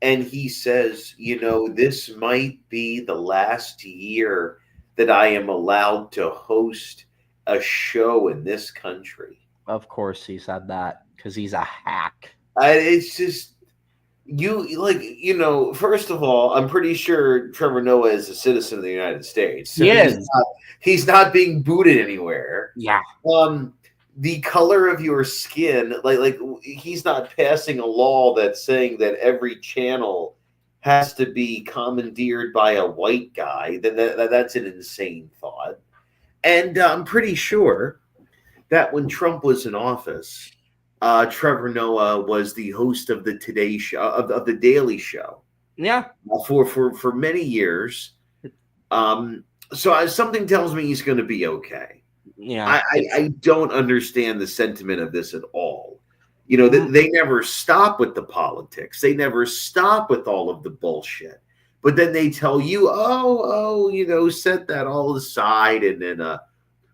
and he says, this might be the last year that I am allowed to host a show in this country. Of course he said that, because he's a hack. It's just, first of all, I'm pretty sure Trevor Noah is a citizen of the United States. So he is. He's not being booted anywhere. Yeah. The color of your skin, like he's not passing a law that's saying that every channel has to be commandeered by a white guy. Then that's an insane thought. And I'm pretty sure that when Trump was in office, Trevor Noah was the host of the Today Show, of the Daily Show. Yeah. For many years. So something tells me he's going to be okay. Yeah. I don't understand the sentiment of this at all. They never stop with the politics. They never stop with all of the bullshit. But then they tell you, set that all aside and then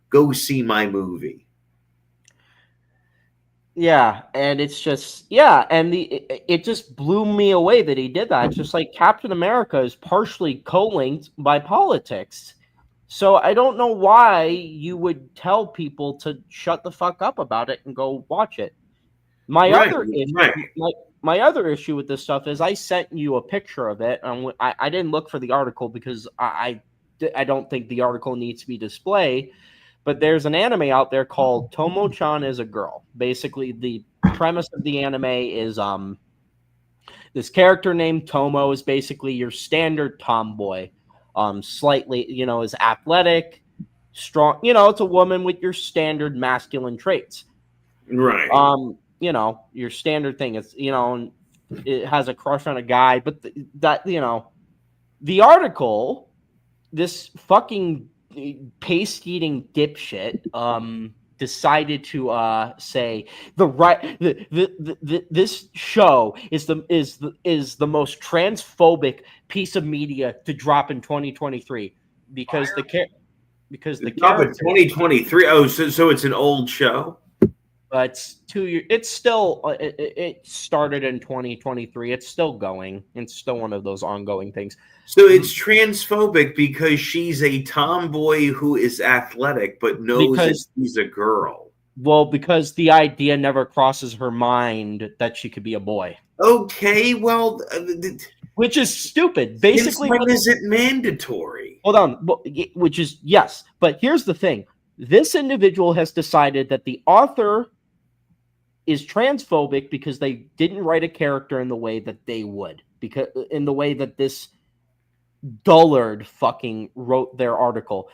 go see my movie. Yeah, and it's just, and it just blew me away that he did that. It's just like Captain America is partially co-linked by politics. So I don't know why you would tell people to shut the fuck up about it and go watch it. My other issue with this stuff is I sent you a picture of it. And I didn't look for the article because I don't think the article needs to be displayed. But there's an anime out there called Tomo-chan is a Girl. Basically, the premise of the anime is this character named Tomo is basically your standard tomboy. Slightly, is athletic, strong. It's a woman with your standard masculine traits. Right. Your standard thing is, it has a crush on a guy, but the article, this fucking paste-eating dipshit, decided to say this show is the most transphobic piece of media to drop in 2023 because the drop in 2023. Oh, so it's an old show. But it's 2 years. It's still it started in 2023. It's still going. It's still one of those ongoing things. So it's transphobic because she's a tomboy who is athletic, but knows that she's a girl. Well, because the idea never crosses her mind that she could be a boy. Okay, well, which is stupid. Basically, when is it mandatory? Hold on, which is yes, but here's the thing: this individual has decided that the author is transphobic because they didn't write a character in the way that they would, because in the way that this dullard fucking wrote their article.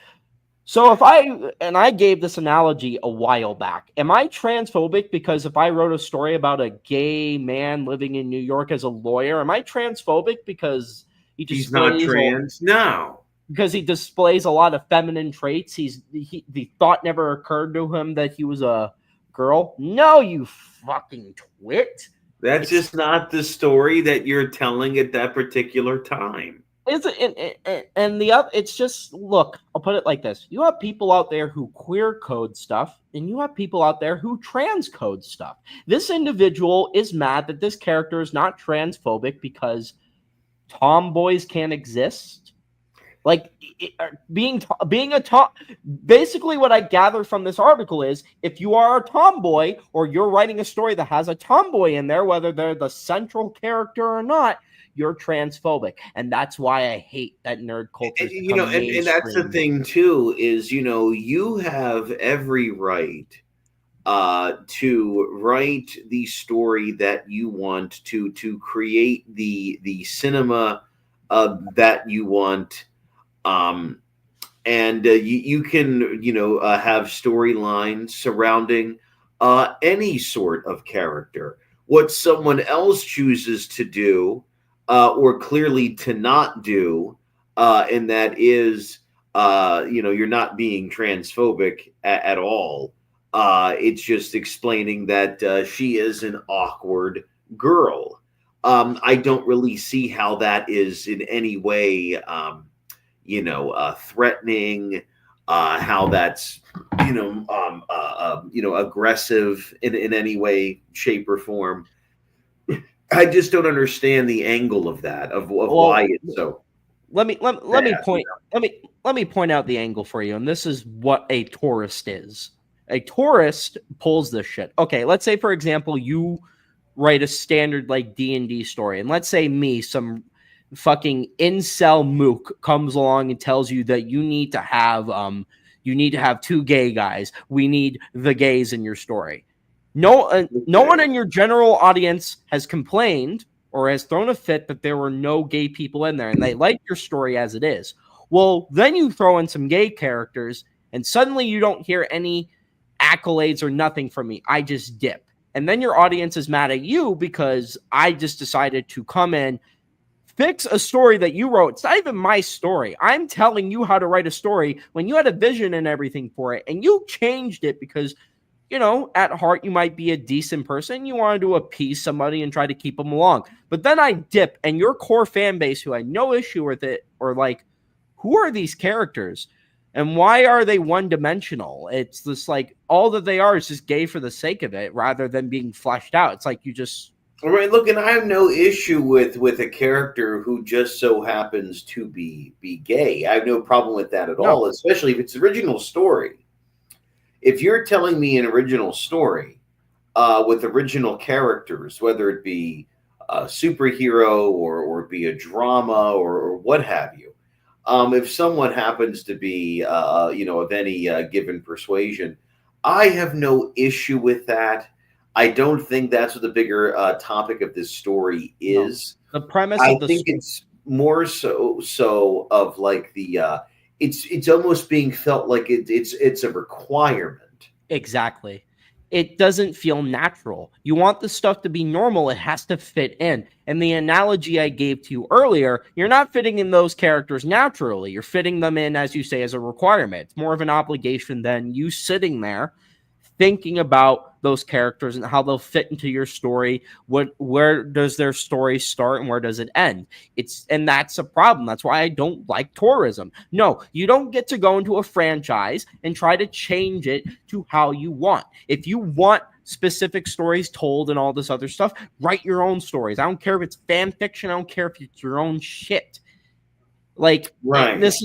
So if I gave this analogy a while back, am I transphobic because if I wrote a story about a gay man living in New York as a lawyer, am I transphobic because he's not trans? No. Because he displays a lot of feminine traits. The thought never occurred to him that he was a girl. No, you fucking twit. That's just not the story that you're telling at that particular time. And the other, it's just, look, I'll put it like this. You have people out there who queer code stuff, and you have people out there who trans code stuff. This individual is mad that this character is not transphobic because tomboys can't exist. Like, being a tom. Basically, what I gather from this article is if you are a tomboy or you're writing a story that has a tomboy in there, whether they're the central character or not, you're transphobic. And that's why I hate that nerd culture. And that's the thing, too, is, you have every right to write the story that you want to create the cinema that you want. and you can have storylines surrounding any sort of character. What someone else chooses to do, or clearly to not do, and that is, you're not being transphobic at all. It's just explaining that she is an awkward girl. I don't really see how that is in any way, threatening. How that's aggressive in any way, shape, or form. I just don't understand the angle of that, of why it's so. Let me point out the angle for you, and this is what a tourist is. A tourist pulls this shit. Okay, let's say for example you write a standard like D&D story, and let's say me, some fucking incel mook, comes along and tells you that you need to have two gay guys. We need the gays in your story. No one in your general audience has complained or has thrown a fit that there were no gay people in there, and they like your story as it is. Well, then you throw in some gay characters, and suddenly you don't hear any accolades or nothing from me. I just dip. And then your audience is mad at you because I just decided to come in, fix a story that you wrote. It's not even my story. I'm telling you how to write a story when you had a vision and everything for it, and you changed it because, at heart, you might be a decent person. You wanted to appease somebody and try to keep them along. But then I dip, and your core fan base, who had no issue with it, or like, who are these characters? And why are they one-dimensional? It's just like all that they are is just gay for the sake of it rather than being fleshed out. It's like you just... All right, look, and I have no issue with a character who just so happens to be gay. I have no problem with that at all, especially if it's original story. If you're telling me an original story with original characters, whether it be a superhero or be a drama or what have you, if someone happens to be, of any given persuasion, I have no issue with that. I don't think that's what the bigger topic of this story is. No. The premise I of the think it's more so of like the it's almost being felt like it's a requirement. Exactly. It doesn't feel natural. You want the stuff to be normal. It has to fit in. And the analogy I gave to you earlier, you're not fitting in those characters naturally. You're fitting them in, as you say, as a requirement. It's more of an obligation than you sitting there thinking about those characters and how they'll fit into your story. Where does their story start and where does it end? And that's a problem. That's why I don't like tourism. No, you don't get to go into a franchise and try to change it to how you want. If you want specific stories told and all this other stuff, write your own stories. I don't care if it's fan fiction. I don't care if it's your own shit. Like, right. This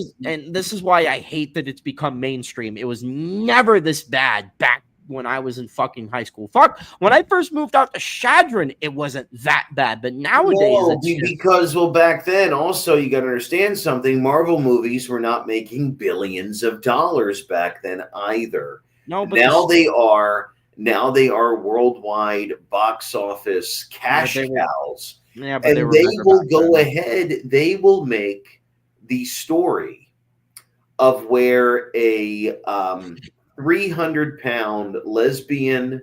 is why I hate that it's become mainstream. It was never this bad back when I was in fucking high school. Fuck, when I first moved out to Shadron, it wasn't that bad. But nowadays, because back then, also you got to understand something. Marvel movies were not making billions of dollars back then either. No, but now they are. Now they are worldwide box office cash cows. Yeah, but and they will go ahead. They will make the story of where a 300-pound lesbian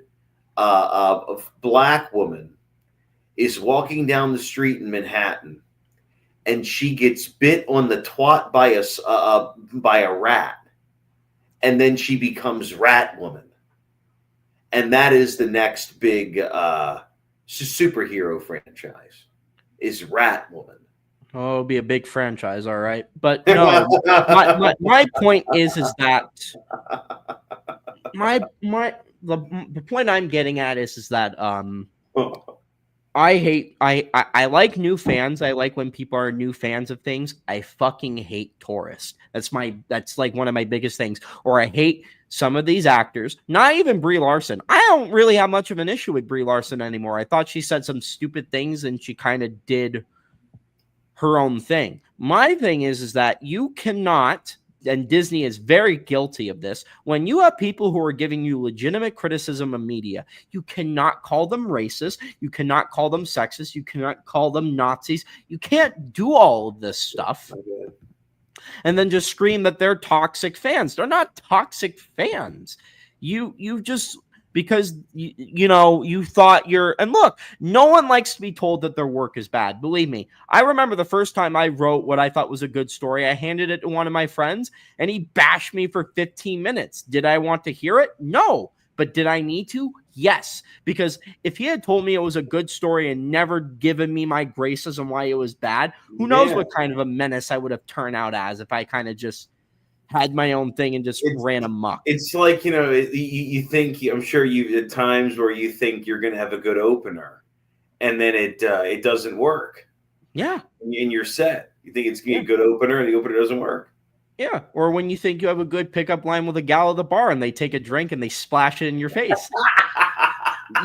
black woman is walking down the street in Manhattan, and she gets bit on the twat by a rat, and then she becomes Rat Woman, and that is the next big superhero franchise is Rat Woman. Oh, it'll be a big franchise, all right. But no, my point is that the point I'm getting at is that I like new fans. I like when people are new fans of things. I fucking hate tourists. That's like one of my biggest things. Or I hate some of these actors. Not even Brie Larson. I don't really have much of an issue with Brie Larson anymore. I thought she said some stupid things and she kind of did her own thing. My thing is that you cannot, and Disney is very guilty of this, when you have people who are giving you legitimate criticism of media, you cannot call them racist, you cannot call them sexist, you cannot call them Nazis, you can't do all of this stuff. and then just scream that they're toxic fans. They're not toxic fans. You just because you thought and look, no one likes to be told that their work is bad. Believe me. I remember the first time I wrote what I thought was a good story, I handed it to one of my friends and he bashed me for 15 minutes. Did I want to hear it? No. But did I need to? Yes. Because if he had told me it was a good story and never given me my graces on why it was bad, who knows what kind of a menace I would have turned out as if I kind of just had my own thing and just ran amok. It's like, you think, I'm sure you at times where you think you're going to have a good opener and then it doesn't work. Yeah. And you're set. You think it's going to be a good opener and the opener doesn't work. Yeah. Or when you think you have a good pickup line with a gal at the bar and they take a drink and they splash it in your face.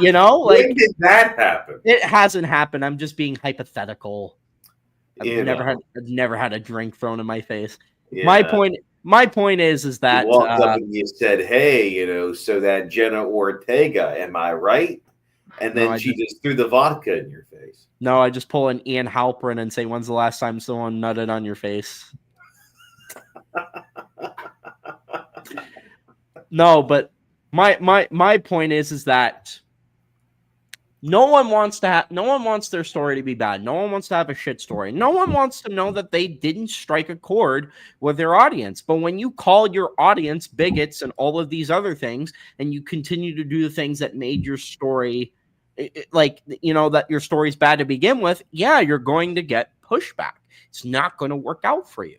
When did that happen? It hasn't happened. I'm just being hypothetical. I've never had a drink thrown in my face. Yeah. My point is that you walked up and you said, "Hey, so that Jenna Ortega, am I right?" And then she just threw the vodka in your face. No, I just pull an Ian Halperin and say, "When's the last time someone nutted on your face?" No, but my point is that no one wants their story to be bad. No one wants to have a shit story. No one wants to know that they didn't strike a chord with their audience. But when you call your audience bigots and all of these other things, and you continue to do the things that made your story that your story's bad to begin with, yeah, you're going to get pushback. It's not going to work out for you.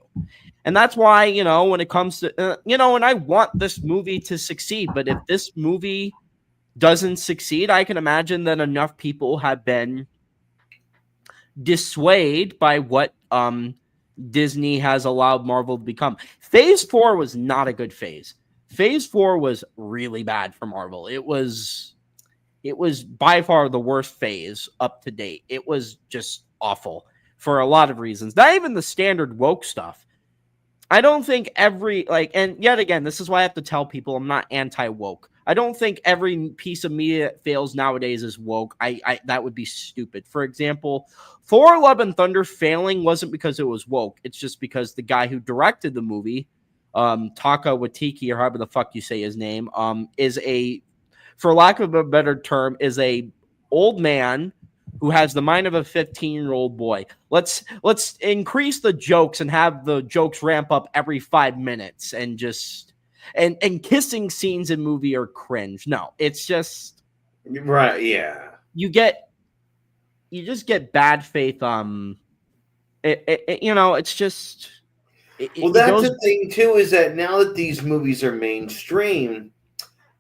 And that's why, when it comes to, and I want this movie to succeed, but if this movie doesn't succeed, I can imagine that enough people have been dissuaded by what Disney has allowed Marvel to become. Phase 4 was not a good phase. Phase 4 was really bad for Marvel. It was by far the worst phase up to date. It was just awful for a lot of reasons. Not even the standard woke stuff. I don't think and yet again, this is why I have to tell people I'm not anti-woke. I don't think every piece of media that fails nowadays is woke. That would be stupid. For example, Thor: Love and Thunder failing wasn't because it was woke. It's just because the guy who directed the movie, Taika Waititi, or however the fuck you say his name, is for lack of a better term, is a old man who has the mind of a 15-year-old boy. Let's increase the jokes and have the jokes ramp up every 5 minutes and just and kissing scenes in movie are cringe. No, it's just right. Yeah, you just get bad faith. It's just. That's the thing too, is that now that these movies are mainstream,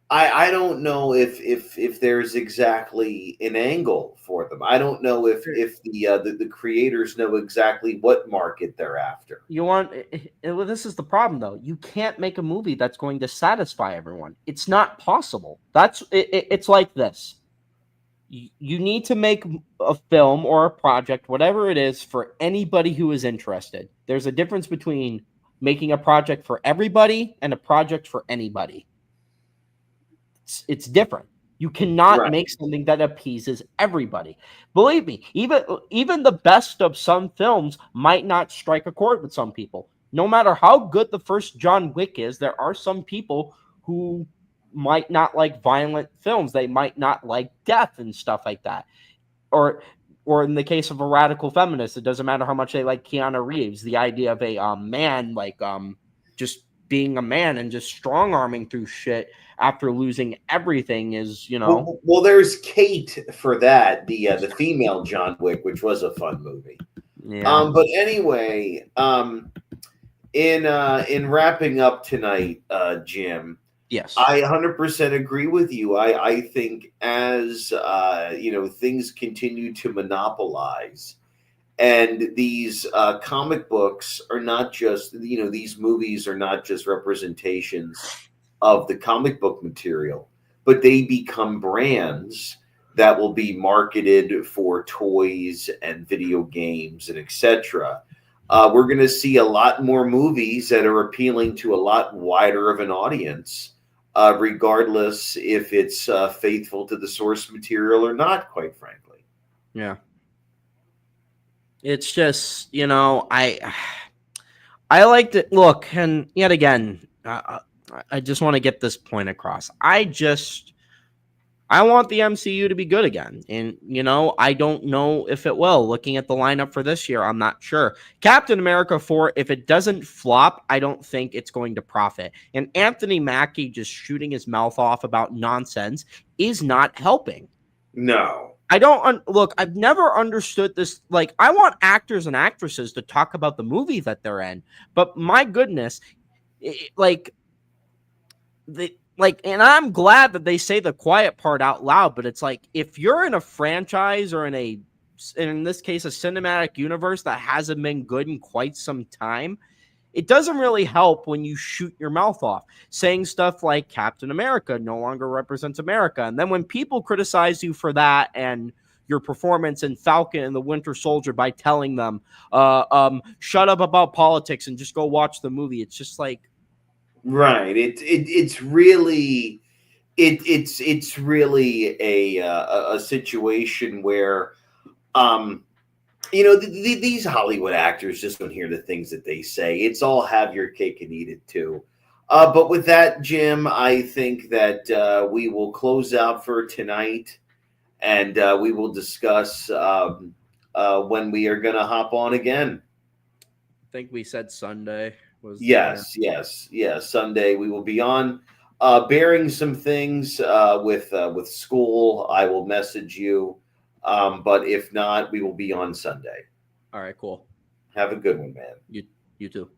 I don't know if there's exactly an angle for them. I don't know if the creators know exactly what market they're after. This is the problem though. You can't make a movie that's going to satisfy everyone. It's not possible. It's like this. You need to make a film or a project, whatever it is, for anybody who is interested. There's a difference between making a project for everybody and a project for anybody. It's different. You cannot make something that appeases everybody. Believe me, even the best of some films might not strike a chord with some people. No matter how good the first John Wick is, there are some people who might not like violent films. They might not like death and stuff like that. Or in the case of a radical feminist, it doesn't matter how much they like Keanu Reeves. The idea of a man just being a man and just strong-arming through shit after losing everything is, Well, there's Kate for that, the female John Wick, which was a fun movie. Yeah. But anyway, in wrapping up tonight, Jim. Yes, I 100% agree with you. I think as things continue to monopolize, and these comic books are not just these movies are not just representations of the comic book material, but they become brands that will be marketed for toys and video games and etc. We're going to see a lot more movies that are appealing to a lot wider of an audience, regardless if it's faithful to the source material or not, quite frankly. Yeah. It's just, I liked it. Look, and yet again, I just want to get this point across. I want the MCU to be good again. And, I don't know if it will. Looking at the lineup for this year, I'm not sure. Captain America 4, if it doesn't flop, I don't think it's going to profit. And Anthony Mackie just shooting his mouth off about nonsense is not helping. No. I don't look, I've never understood this. Like, I want actors and actresses to talk about the movie that they're in. But my goodness, and I'm glad that they say the quiet part out loud, but it's like, if you're in a franchise or in this case, a cinematic universe that hasn't been good in quite some time, it doesn't really help when you shoot your mouth off, saying stuff like Captain America no longer represents America. And then when people criticize you for that and your performance in Falcon and the Winter Soldier by telling them, shut up about politics and just go watch the movie, it's just like, right. It's really it's really a situation where these Hollywood actors just don't hear the things that they say. It's all have your cake and eat it too. But with that, Jim, I think that we will close out for tonight, and we will discuss when we are going to hop on again. I think we said Sunday was yes. Sunday we will be on, bearing some things with school. I will message you, but if not, we will be on Sunday. All right, cool. Have a good one, man. You too.